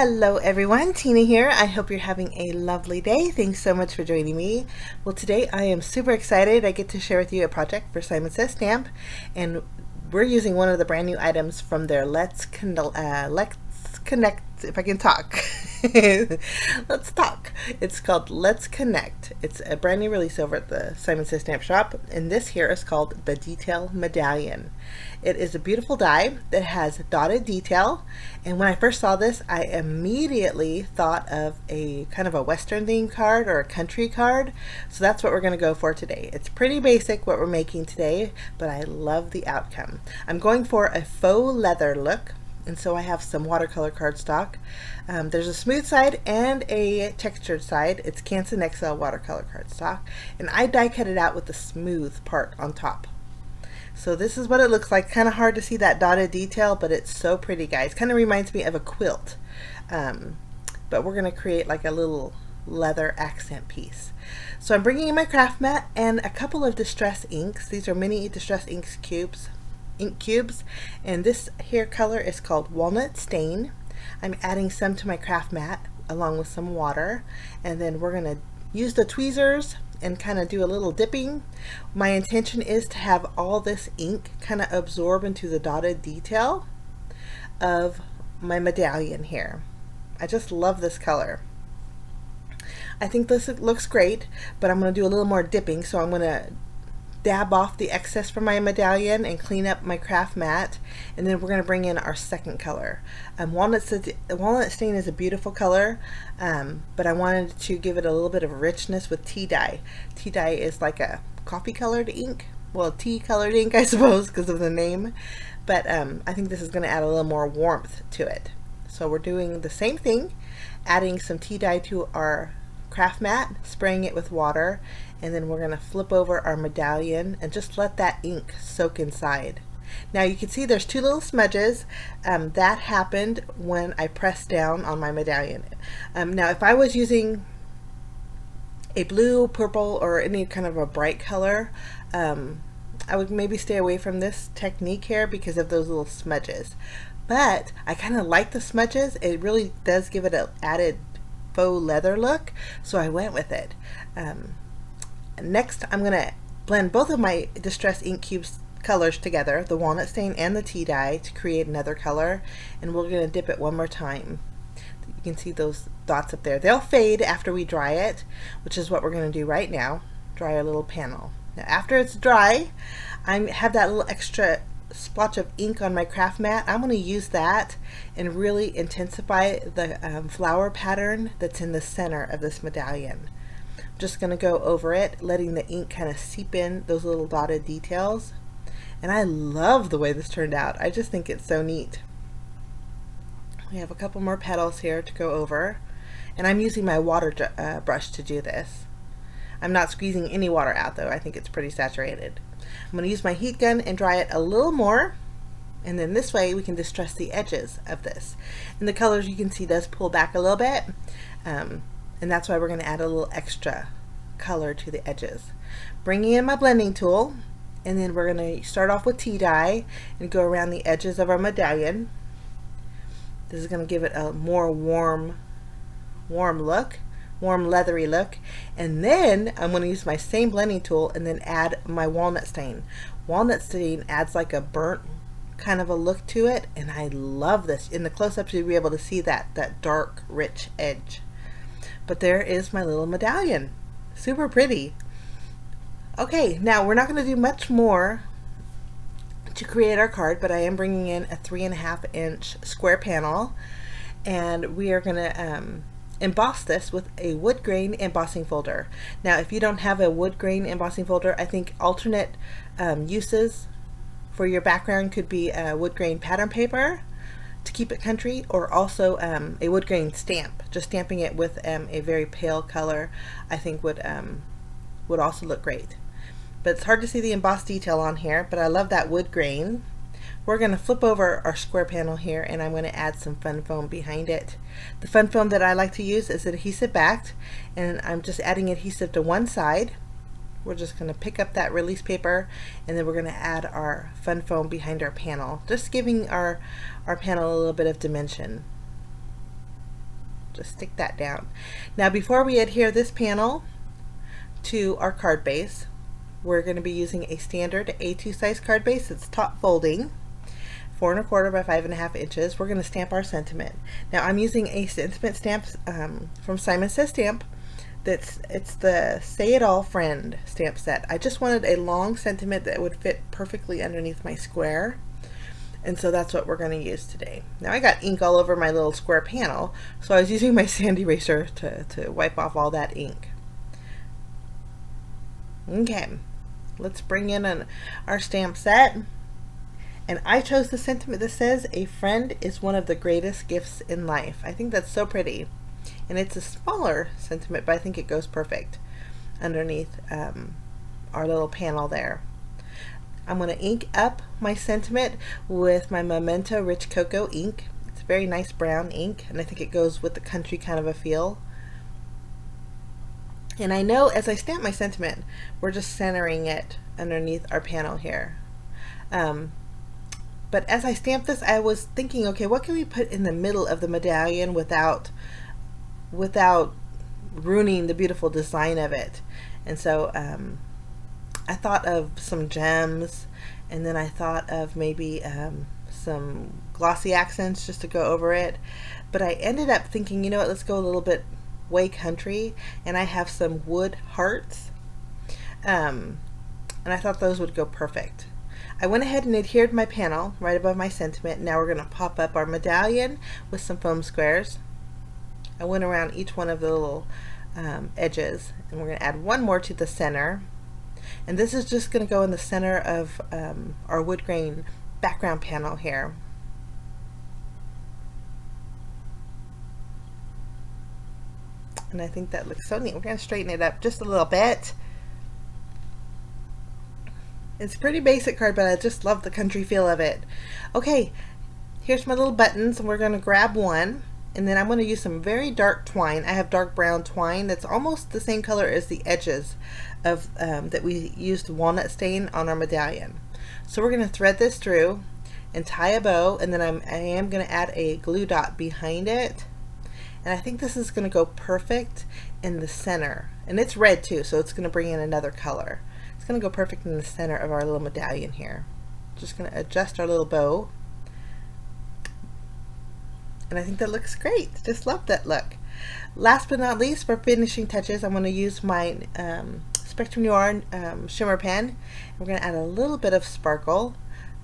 Hello everyone, Tina here. I hope you're having a lovely day. Thanks so much for joining me. Well, today I am super excited. I get to share with you a project for Simon Says Stamp, and we're using one of the brand new items from their Let's Connect, if I can talk. Let's talk. It's called Let's Connect. It's a brand new release over at the Simon Says Stamp shop, and this here is called the Detail Medallion. It is a beautiful die that has dotted detail, and when I first saw this, I immediately thought of a kind of a Western themed card or a country card, so that's what we're going to go for today. It's pretty basic what we're making today, but I love the outcome. I'm going for a faux leather look, and so I have some watercolor cardstock. There's a smooth side and a textured side. It's C&CT watercolor cardstock, and I die cut it out with the smooth part on top. So this is what it looks like. Kind of hard to see that dotted detail, but it's so pretty, guys. Kind of reminds me of a quilt. But we're going to create like a little leather accent piece. So I'm bringing in my craft mat and a couple of distress inks. These are mini distress ink cubes, and this here color is called Walnut Stain. I'm adding some to my craft mat along with some water, and then we're going to use the tweezers and kind of do a little dipping. My intention is to have all this ink kind of absorb into the dotted detail of my medallion here. I just love this color. I think this looks great, but I'm going to do a little more dipping, so I'm going to dab off the excess from my medallion and clean up my craft mat, and then we're going to bring in our second color. Walnut Stain is a beautiful color, but I wanted to give it a little bit of richness with tea dye. Tea dye is like a coffee colored ink, well, tea colored ink, I suppose, because of the name, but I think this is going to add a little more warmth to it. So we're doing the same thing, adding some tea dye to our craft mat, spraying it with water, and then we're going to flip over our medallion and just let that ink soak inside. Now you can see there's two little smudges. That happened when I pressed down on my medallion. Now if I was using a blue, purple, or any kind of a bright color, I would maybe stay away from this technique here because of those little smudges. But I kind of like the smudges. It really does give it an added faux leather look, so I went with it. Next, I'm going to blend both of my Distress Ink Cubes colors together, the Walnut Stain and the tea dye, to create another color, and we're going to dip it one more time. You can see those dots up there. They'll fade after we dry it, which is what we're going to do right now, dry our little panel. Now after it's dry, I have that little extra splotch of ink on my craft mat. I'm going to use that and really intensify the flower pattern that's in the center of this medallion. I'm just going to go over it, letting the ink kind of seep in those little dotted details, and I love the way this turned out. I just think it's so neat. We have a couple more petals here to go over, and I'm using my water brush to do this. I'm not squeezing any water out though. I think it's pretty saturated. I'm going to use my heat gun and dry it a little more, and then this way we can distress the edges of this. And the colors you can see does pull back a little bit, and that's why we're going to add a little extra color to the edges. Bringing in my blending tool, and then we're going to start off with tea dye and go around the edges of our medallion. This is going to give it a more warm look, warm leathery look, and then I'm going to use my same blending tool and then add my Walnut Stain. Walnut Stain adds like a burnt kind of a look to it, and I love this. In the close-ups you'll be able to see that dark rich edge. But there is my little medallion. Super pretty. Okay, now we're not going to do much more to create our card, but I am bringing in a 3.5 inch square panel, and we are going to emboss this with a wood grain embossing folder. Now if you don't have a wood grain embossing folder, I think alternate uses for your background could be a wood grain pattern paper to keep it country, or also a wood grain stamp. Just stamping it with a very pale color I think would also look great. But it's hard to see the embossed detail on here, but I love that wood grain. We're going to flip over our square panel here, and I'm going to add some fun foam behind it. The fun foam that I like to use is adhesive backed, and I'm just adding adhesive to one side. We're just going to pick up that release paper, and then we're going to add our fun foam behind our panel, just giving our panel a little bit of dimension. just stick that down. Now before we adhere this panel to our card base, we're going to be using a standard A2 size card base. It's top folding, 4 1/4 by 5 1/2 inches. We're going to stamp our sentiment. Now I'm using a sentiment stamp from Simon Says Stamp. It's the Say It All Friend stamp set. I just wanted a long sentiment that would fit perfectly underneath my square, and so that's what we're going to use today. Now I got ink all over my little square panel, so I was using my sand eraser to wipe off all that ink. Okay, let's bring in our stamp set. And I chose the sentiment that says, "A friend is one of the greatest gifts in life." I think that's so pretty. And it's a smaller sentiment, but I think it goes perfect underneath our little panel there. I'm going to ink up my sentiment with my Memento Rich Cocoa ink. It's a very nice brown ink, and I think it goes with the country kind of a feel. And I know as I stamp my sentiment, we're just centering it underneath our panel here. But as I stamped this, I was thinking, okay, what can we put in the middle of the medallion without ruining the beautiful design of it? And so I thought of some gems, and then I thought of maybe some glossy accents just to go over it. But I ended up thinking, you know what, let's go a little bit way country, and I have some wood hearts, and I thought those would go perfect. I went ahead and adhered my panel right above my sentiment. Now we're going to pop up our medallion with some foam squares. I went around each one of the little edges, and we're going to add one more to the center. And this is just going to go in the center of our wood grain background panel here. And I think that looks so neat. We're going to straighten it up just a little bit. It's a pretty basic card, but I just love the country feel of it. Okay, here's my little buttons, and we're going to grab one, and then I'm going to use some very dark twine. I have dark brown twine that's almost the same color as the edges of that we used walnut stain on our medallion. So we're going to thread this through and tie a bow, and then I am going to add a glue dot behind it. And I think this is going to go perfect in the center. And it's red too, so it's going to bring in another color. It's going to go perfect in the center of our little medallion here. Just going to adjust our little bow. And I think that looks great. Just love that look. Last but not least, for finishing touches, I'm going to use my Spectrum Noir shimmer pen. We're going to add a little bit of sparkle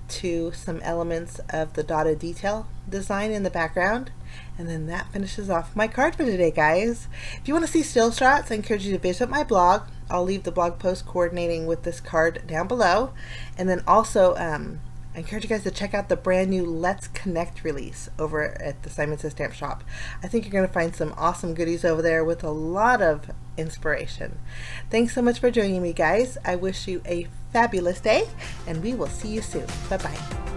to some elements of the dotted detail design in the background, and then that finishes off my card for today, guys. If you want to see still shots, I encourage you to visit my blog. I'll leave the blog post coordinating with this card down below, and then also I encourage you guys to check out the brand new Let's Connect release over at the Simon Says Stamp shop. I think you're going to find some awesome goodies over there with a lot of inspiration. Thanks so much for joining me, guys. I wish you a fabulous day, and we will see you soon. Bye-bye.